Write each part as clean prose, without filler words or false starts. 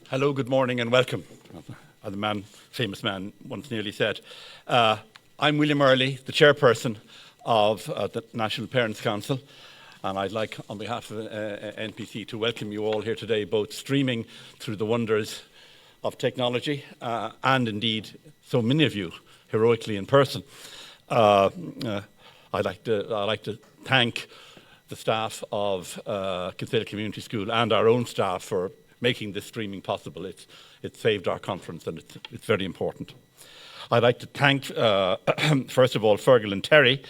Hello, good morning and welcome, as a famous man once nearly said. I'm William Earley, the Chairperson of the National Parents Council, and I'd like, on behalf of NPC, to welcome you all here today, both streaming through the wonders of technology and indeed so many of you heroically in person. I'd like to thank the staff of Kinsale Community School and our own staff for making this streaming possible. It's saved our conference and it's very important. I'd like to thank, first of all, Fergal and Terry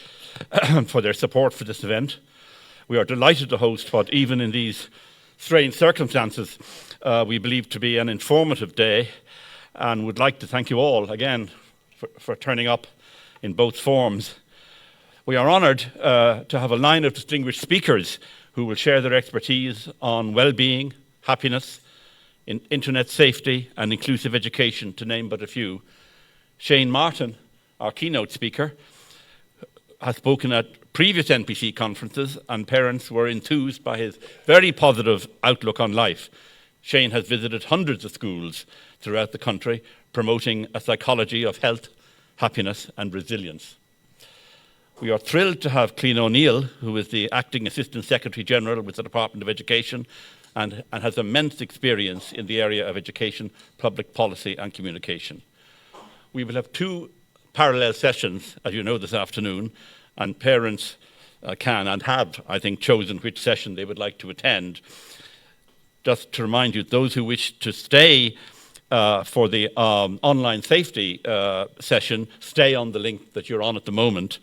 for their support for this event. We are delighted to host what, even in these strange circumstances, we believe to be an informative day, and would like to thank you all again for turning up in both forms. We are honoured to have a line of distinguished speakers who will share their expertise on well-being, happiness, internet safety and inclusive education, to name but a few. Shane Martin, our keynote speaker, has spoken at previous NPC conferences, and parents were enthused by his very positive outlook on life. Shane has visited hundreds of schools throughout the country, promoting a psychology of health, happiness and resilience. We are thrilled to have Clean O'Neill, who is the Acting Assistant Secretary General with the Department of Education and has immense experience in the area of education, public policy and communication. We will have two parallel sessions, as you know, this afternoon, and parents can and have, I think, chosen which session they would like to attend. Just to remind you, those who wish to stay for the online safety session, stay on the link that you're on at the moment.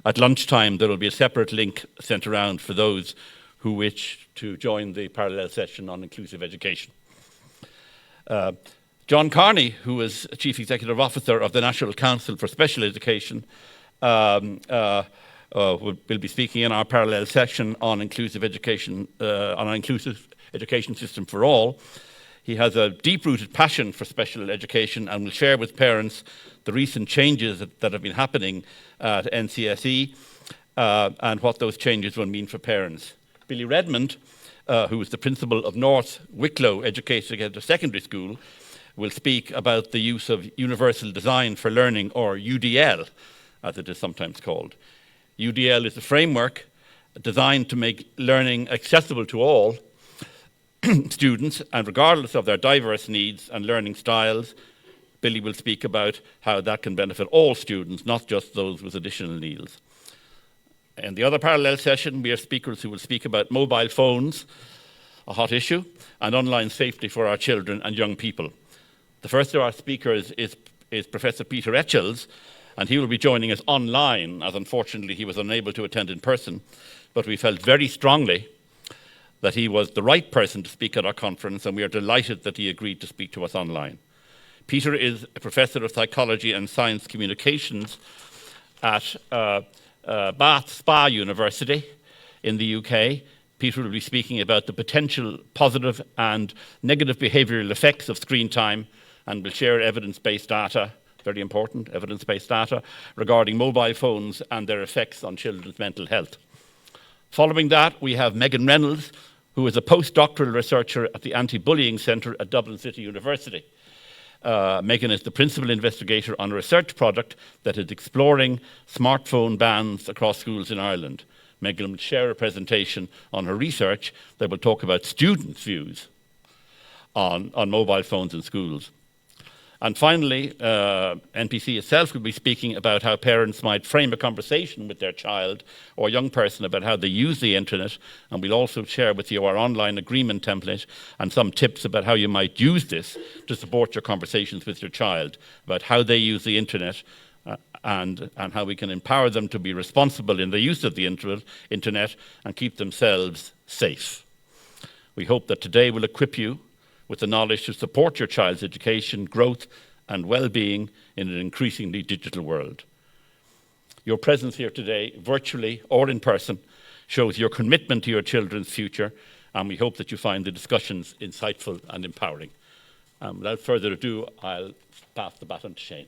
At lunchtime, there will be a separate link sent around for those who wish to join the parallel session on inclusive education. John Carney, who is Chief Executive Officer of the National Council for Special Education, will be speaking in our parallel session on inclusive education, on an inclusive education system for all. He has a deep-rooted passion for special education and will share with parents the recent changes that have been happening at NCSE and what those changes will mean for parents. Billy Redmond, who is the principal of North Wicklow Educational Secondary School, will speak about the use of Universal Design for Learning, or UDL, as it is sometimes called. UDL is a framework designed to make learning accessible to all students, and regardless of their diverse needs and learning styles. Billy will speak about how that can benefit all students, not just those with additional needs. In the other parallel session, we have speakers who will speak about mobile phones, a hot issue, and online safety for our children and young people. The first of our speakers is Professor Peter Etchells, and he will be joining us online, as unfortunately he was unable to attend in person, but we felt very strongly that he was the right person to speak at our conference, and we are delighted that he agreed to speak to us online. Peter is a Professor of Psychology and Science Communications at Bath Spa University in the UK. Peter will be speaking about the potential positive and negative behavioural effects of screen time, and will share evidence-based data, very important, evidence-based data, regarding mobile phones and their effects on children's mental health. Following that, we have Megan Reynolds, who is a postdoctoral researcher at the Anti-Bullying Centre at Dublin City University. Megan is the principal investigator on a research project that is exploring smartphone bans across schools in Ireland. Megan will share a presentation on her research that will talk about students' views on mobile phones in schools. And finally, NPC itself will be speaking about how parents might frame a conversation with their child or young person about how they use the internet, and we'll also share with you our online agreement template and some tips about how you might use this to support your conversations with your child about how they use the internet and how we can empower them to be responsible in the use of the internet and keep themselves safe. We hope that today will equip you with the knowledge to support your child's education, growth and well-being in an increasingly digital world. Your presence here today, virtually or in person, shows your commitment to your children's future, and we hope that you find the discussions insightful and empowering. Without further ado, I'll pass the baton to Shane.